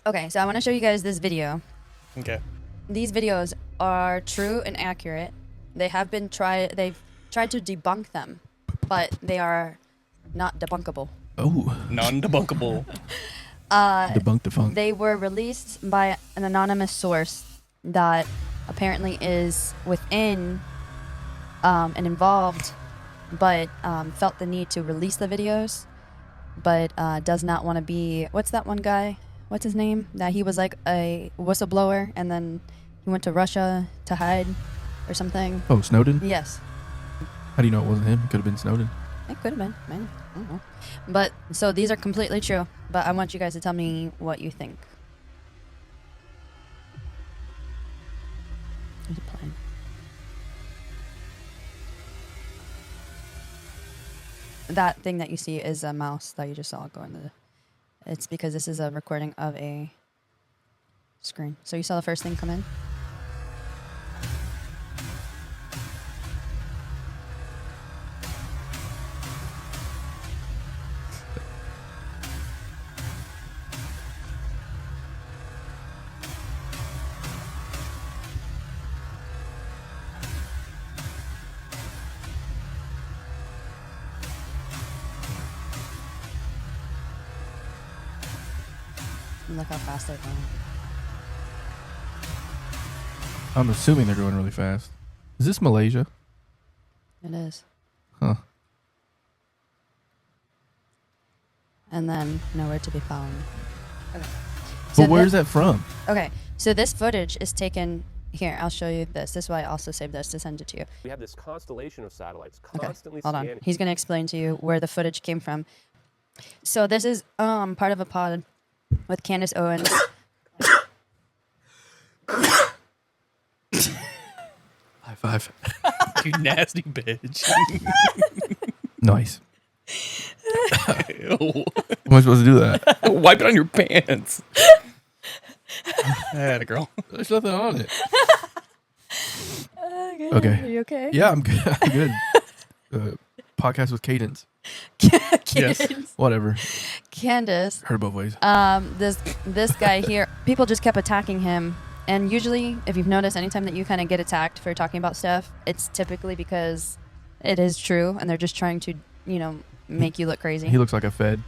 Okay, so I want to show you guys this video. Okay. These videos are true and accurate. They've tried to debunk them, but they are not debunkable. Oh. Non-debunkable. Debunk the funk. They were released by an anonymous source that apparently is within and involved, but felt the need to release the videos, but does not want to be... What's that one guy? What's his name? That he was like a whistleblower, and then he went to Russia to hide or something. Oh, Snowden? Yes. How do you know it wasn't him? It could have been Snowden. It could have been. Man, I don't know. But, so these are completely true, but I want you guys to tell me what you think. There's a plane. That thing that you see is a mouse that you just saw go into the... It's because this is a recording of a screen. So you saw the first thing come in? Look how fast they're going. I'm assuming they're going really fast. Is this Malaysia? It is. Huh. And then nowhere to be found. Okay. But where's that from? Okay, so this footage is taken... Here, I'll show you this. This is why I also saved this to send it to you. We have this constellation of satellites constantly Hold on. scanning. He's going to explain to you where the footage came from. So this is part of a pod with Candace Owens. High five. You nasty bitch. Nice. Ew. Am I supposed to do that? Wipe it on your pants. That girl. There's nothing on it. Okay. Are you okay? Yeah, I'm good. I'm good. Podcast with cadence. Candace. Whatever. Candace. Heard both ways. This guy here, people just kept attacking him. And usually, if you've noticed, anytime that you kind of get attacked for talking about stuff, it's typically because it is true, and they're just trying to, make you look crazy. He looks like a Fed.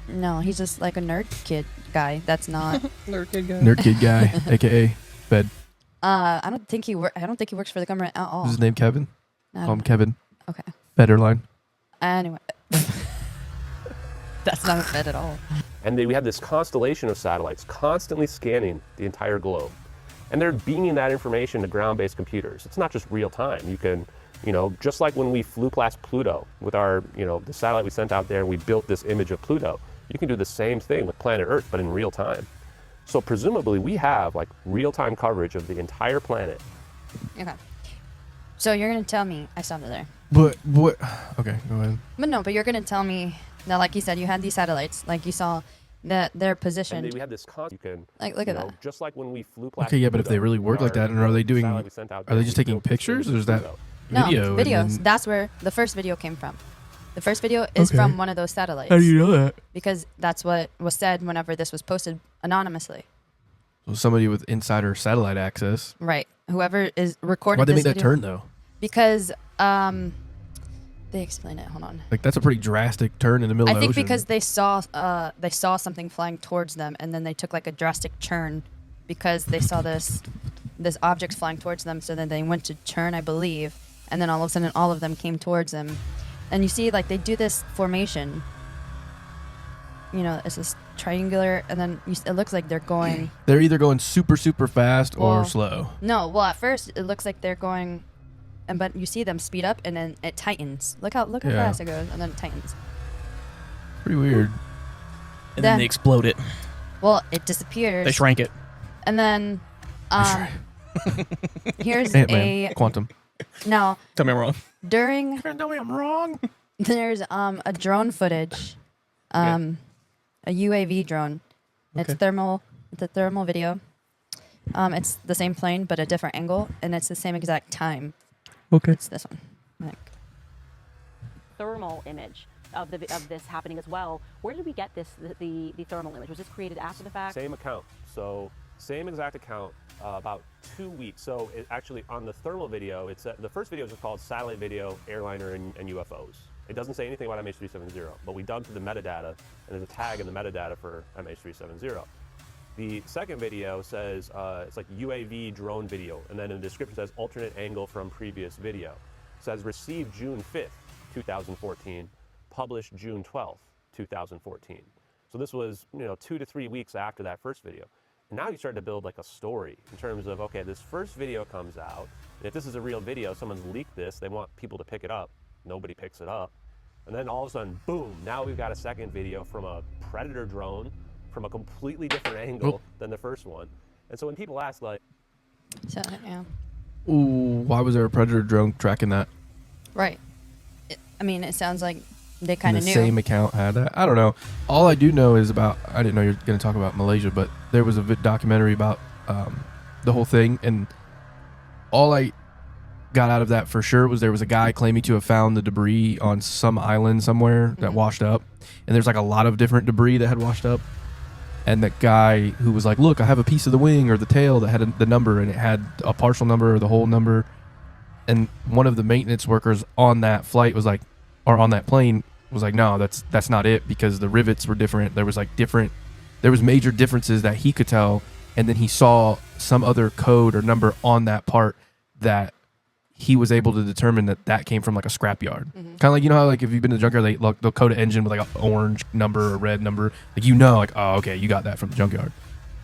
No, he's just like a nerd kid guy. That's not. Nerd kid guy. Nerd kid guy, aka Fed. I don't think he works for the government at all. Is his name Kevin? I Call don't him know. Kevin. Okay. Federline. Anyway, that's not a Fed at all. And we have this constellation of satellites constantly scanning the entire globe. And they're beaming that information to ground-based computers. It's not just real time. You can, just like when we flew past Pluto with our, the satellite we sent out there and we built this image of Pluto, you can do the same thing with planet Earth, but in real time. So presumably we have like real-time coverage of the entire planet. Okay. So you're going to tell me, I stopped it there. But what? Okay, go ahead. But no, but you're going to tell me that, like you said, you had these satellites, like you saw that they're positioned. And we have this you can, like, look at that. just like when we flew past Okay, yeah, but if Pluto they really with work like our, that, and are they doing? satellite we sent out Are they there, just we taking built this pictures, or image is that of Pluto. No, video? and videos. then- That's where the first video came from. The first video is Okay. from one of those satellites. How do you know that? Because that's what was said whenever this was posted anonymously. So somebody with insider satellite access. Right. Whoever is recording Why'd they this make that video- turn though? Because they explain it. Hold on. Like that's a pretty drastic turn in the middle I of the think ocean. because they saw something flying towards them, and then they took like a drastic turn because they saw this object flying towards them. So then they went to turn, I believe, and then all of a sudden all of them came towards them, and you see like they do this formation. It's this triangular, and then it looks like they're going. They're either going super super fast or Well, slow. No, well at first it looks like they're going, but you see them speed up, and then it tightens. Look how Yeah. fast it goes, and then it tightens. Pretty weird. And then they explode it. Well, it disappears. They shrank it. And then, here's Ant-Man. Quantum. now Tell me I'm wrong. during Tell me I'm wrong. there's a drone footage, a UAV drone. It's Okay. thermal. It's a thermal video. It's the same plane but a different angle, and it's the same exact time. Okay. It's this one. Like, thermal image of this happening as well. Where did we get this, the thermal image? Was this created after the fact? Same account. So same exact account, about 2 weeks. So it actually on the thermal video, it's the first video is called Satellite Video, Airliner, and UFOs. It doesn't say anything about MH370, but we dug through the metadata, and there's a tag in the metadata for MH370. The second video says it's like UAV drone video, and then in the description says alternate angle from previous video. It says received June 5th, 2014, published June 12th, 2014. So this was 2 to 3 weeks after that first video. And now you start to build like a story in terms of, okay, this first video comes out, and if this is a real video, someone's leaked this, they want people to pick it up. Nobody picks it up. And then all of a sudden, boom, now we've got a second video from a Predator drone from a completely different angle than the first one. And so when people ask, like... So, yeah. Ooh, why was there a Predator drone tracking that? Right. I mean, it sounds like they kind of knew. The same account had that. I don't know. All I do know is about, I didn't know you were going to talk about Malaysia, but there was a documentary about the whole thing. And all I got out of that for sure was there was a guy claiming to have found the debris on some island somewhere that washed up. And there's like a lot of different debris that had washed up. And that guy who was like, look, I have a piece of the wing or the tail that had the number, and it had a partial number or the whole number. And one of the maintenance workers on that flight was like, or on that plane was like, no, that's not it, because the rivets were different. There was major differences that he could tell. And then he saw some other code or number on that part that he was able to determine that came from like a scrapyard. Kind of like, how like if you've been to the junkyard, they'll code an engine with like an orange number or a red number. Like, like, oh, okay, you got that from the junkyard.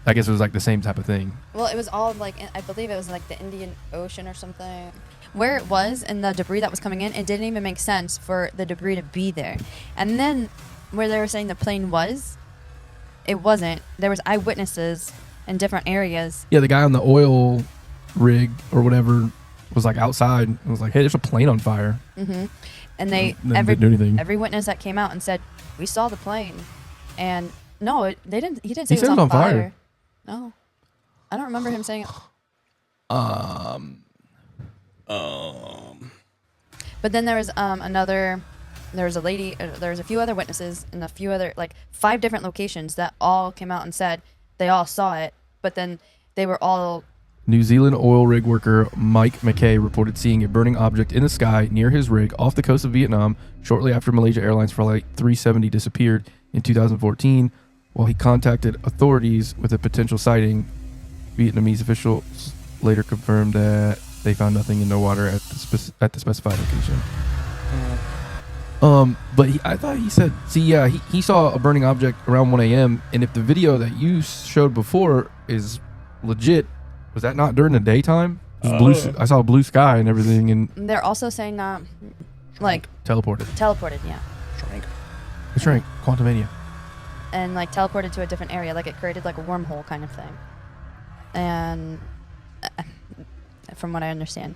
I guess it was like the same type of thing. Well, it was all like, I believe it was like the Indian Ocean or something. Where it was and the debris that was coming in, it didn't even make sense for the debris to be there. And then where they were saying the plane was, it wasn't. There was eyewitnesses in different areas. Yeah, the guy on the oil rig or whatever was like outside and was like, hey, there's a plane on fire. And they didn't do anything. Every witness that came out and said, we saw the plane. And no, he didn't say it said was on fire. fire. No. I don't remember him saying it. But then there was there was a lady, there was a few other witnesses and a few other, like 5 different locations that all came out and said they all saw it, but then they were all... New Zealand oil rig worker Mike McKay reported seeing a burning object in the sky near his rig off the coast of Vietnam shortly after Malaysia Airlines Flight 370 disappeared in 2014. While he contacted authorities with a potential sighting, Vietnamese officials later confirmed that they found nothing in the water at the specified location. But I thought he said, he saw a burning object around 1 a.m. And if the video that you showed before is legit, was that not during the daytime? I saw a blue sky and everything, and they're also saying like teleported, yeah. Shrank. Quantumania. And like teleported to a different area, like it created like a wormhole kind of thing. And from what I understand.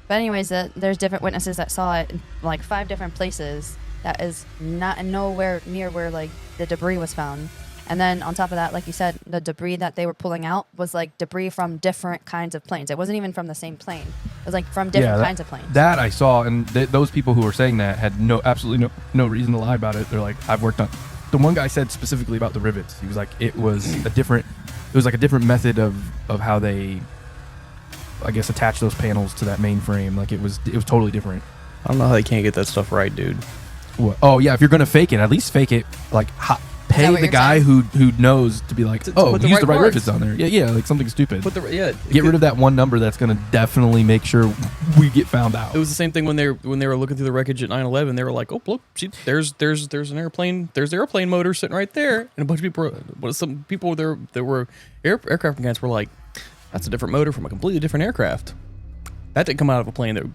But anyways, there's different witnesses that saw it in like 5 different places that is not nowhere near where like the debris was found. And then on top of that, like you said, the debris that they were pulling out was like debris from different kinds of planes. It wasn't even from the same plane. It was like from different kinds of planes. That I saw, and those people who were saying that had absolutely no reason to lie about it. They're like, I've worked on... The one guy said specifically about the rivets. He was like, it was a different method of how they, I guess, attach those panels to that main frame. Like it was totally different. I don't know how they can't get that stuff right, dude. What? Oh yeah, if you're gonna fake it, at least fake it like pay the guy who knows to be like, use the right rivets on there. Yeah, like something stupid. Get rid of that one number that's gonna definitely make sure we get found out. It was the same thing when they were looking through the wreckage at 9/11. They were like, oh look, there's an airplane. There's the airplane motor sitting right there. And a bunch of people, some people there were aircraft mechanics were like, that's a different motor from a completely different aircraft. That didn't come out of a plane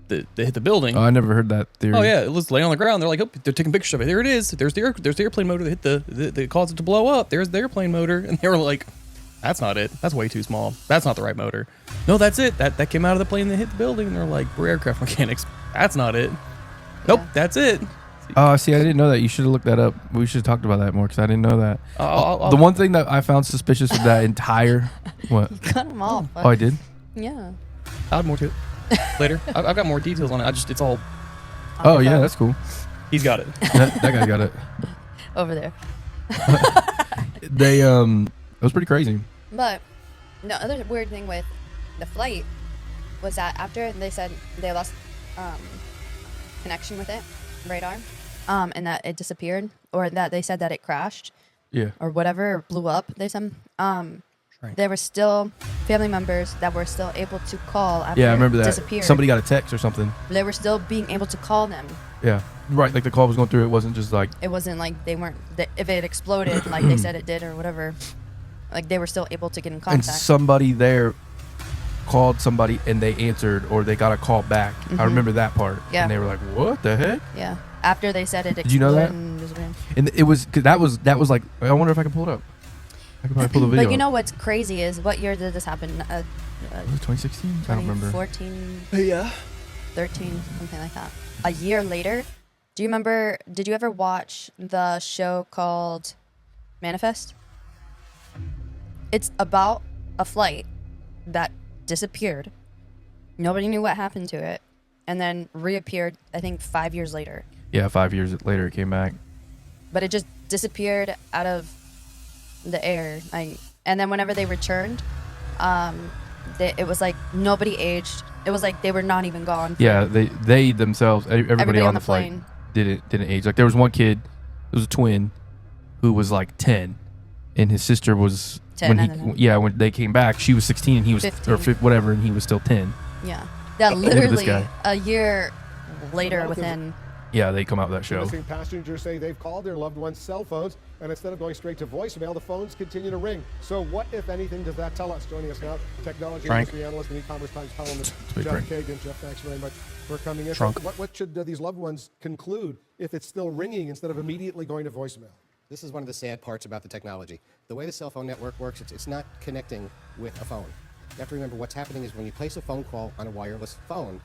that hit the building. Oh, I never heard that theory. Oh yeah, it was laying on the ground. They're like, oh, they're taking pictures of it. There it is. There's the airplane motor that hit that caused it to blow up. There's the airplane motor, and they were like, that's not it. That's way too small. That's not the right motor. No, that's it. That came out of the plane that hit the building. And they're like, we're aircraft mechanics. That's not it. Nope, that's it. Oh, see, I didn't know that. You should have looked that up. We should have talked about that more because I didn't know that. The one thing that I found suspicious of that entire... What? You cut them off. Oh, I did? Yeah. I'll have more to it later. I've got more details on it. It's all... Oh, yeah, that's cool. He's got it. That guy got it. over there. They it was pretty crazy. But the other weird thing with the flight was that after they said they lost connection with it, radar, and that it disappeared, or that they said that it crashed, Yeah. or whatever, or blew up, they said, Right. there were still family members that were still able to call after Yeah, I remember it that. disappeared. Somebody got a text or something. They were still being able to call them. Yeah. Right, like the call was going through. It wasn't just like It wasn't like they weren't, if it exploded like they said it did or whatever, like they were still able to get in and contact. somebody there called somebody and they answered or they got a call back. I remember that part. Yeah. And they were like, "What the heck?" Yeah. After they said it exploded. Did you know that? and disappeared. And it was cause that was like, I wonder if I can pull it up. I could probably pull the video. But you know what's crazy is, what year did this happen? Was it 2016? I don't remember. 2014, Yeah. 13, something like that. A year later, do you remember, did you ever watch the show called Manifest? It's about a flight that disappeared. Nobody knew what happened to it. And then reappeared, I think, 5 years later. Yeah, 5 years later it came back. But it just disappeared out of the air. And then whenever they returned, it was like nobody aged. It was like they were not even gone. Yeah, they themselves, everybody on the flight plane. didn't age. Like there was one kid, it was a twin, who was like 10, and his sister was 10, when I don't know. when they came back, she was 16 and he was 15. or whatever, and he was still 10. Yeah. That Look at this literally guy. a year later within. Yeah, they come out with that show. Missing passengers say they've called their loved ones' cell phones, and instead of going straight to voicemail, the phones continue to ring. So what, if anything, does that tell us? Joining us now, technology Frank. industry analyst and e-commerce Times columnist Big Jeff Frank. Kagan. Jeff, thanks very much for coming in. Trunk. What should these loved ones conclude if it's still ringing instead of immediately going to voicemail? This is one of the sad parts about the technology. The way the cell phone network works, it's not connecting with a phone. You have to remember what's happening is when you place a phone call on a wireless phone,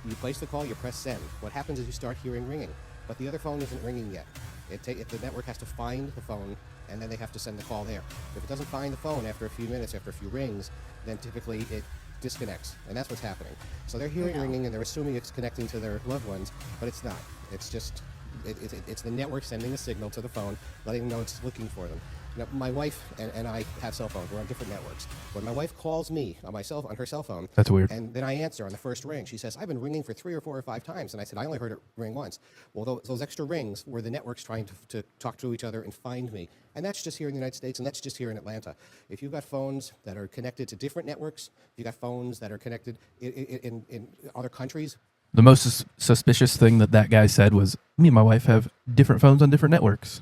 you place the call, you press send. What happens is you start hearing ringing, but the other phone isn't ringing yet. If the network has to find the phone, and then they have to send the call there. If it doesn't find the phone after a few minutes, after a few rings, then typically it disconnects, and that's what's happening. So they're hearing ringing, and they're assuming it's connecting to their loved ones, but it's not. It's just it's the network sending a signal to the phone, letting them know it's looking for them. Now, my wife and I have cell phones. We're on different networks. When my wife calls me on her cell phone, That's weird. and then I answer on the first ring, she says, "I've been ringing for 3 or 4 or 5 times," and I said, "I only heard it ring once." Well, those extra rings were the networks trying to talk to each other and find me, and that's just here in the United States, and that's just here in Atlanta. If you've got phones that are connected to different networks, if you've got phones that are connected in other countries. The most suspicious thing that guy said was, "Me and my wife have different phones on different networks."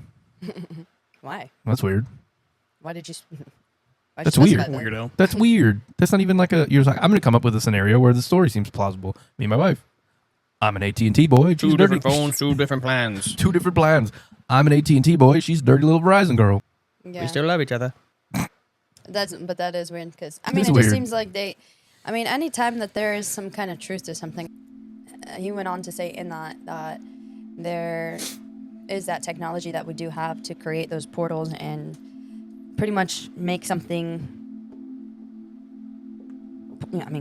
Why? That's weird. Why did you? Why'd That's you weird. specify that? Weirdo. That's weird. That's not even like you're like, I'm going to come up with a scenario where the story seems plausible. Me and my wife. I'm an AT&T boy. She's Two dirty. different phones, two different plans. Two different plans. I'm an AT&T boy. She's a dirty little Verizon girl. Yeah. We still love each other. But that is weird because It it is just weird. seems like anytime that there is some kind of truth to something, he went on to say in that there is that technology that we do have to create those portals and pretty much make something.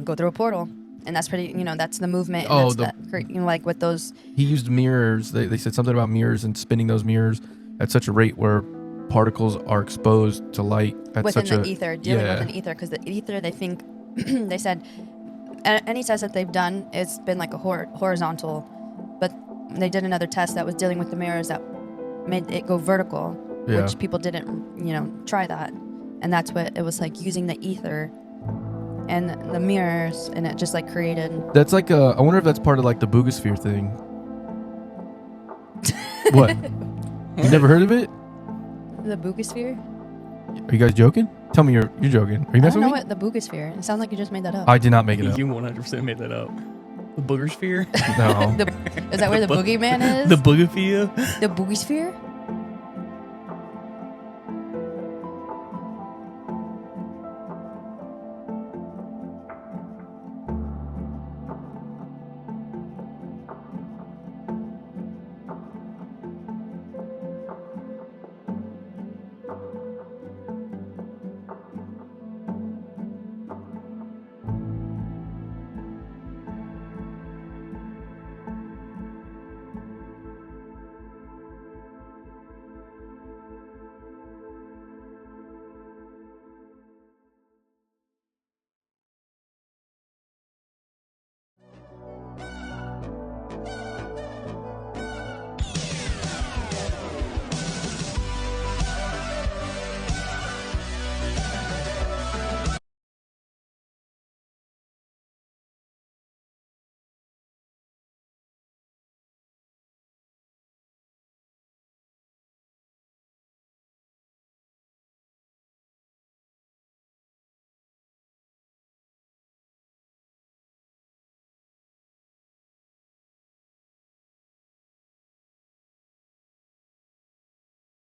Go through a portal, and that's pretty. That's the movement. And Oh, that's like with those. He used mirrors. They said something about mirrors and spinning those mirrors at such a rate where particles are exposed to light at Within such the ether, dealing yeah. with an ether, because the ether, they think, they said, any test that they've done, it's been like a horizontal, but they did another test that was dealing with the mirrors that made it go vertical, Yeah. which people didn't, try that, and that's what it was like, using the ether and the mirrors, and it just like created. That's like I wonder if that's part of like the boogosphere thing. What? You never heard of it? The boogosphere? Are you guys joking? Tell me you're joking. Are you I messing don't know with me? what the boogosphere. It sounds like you just made that up. I did not make it up. You 100% made that up. The booger sphere? No. Is that where the boogeyman is? The boogophia? The boogosphere?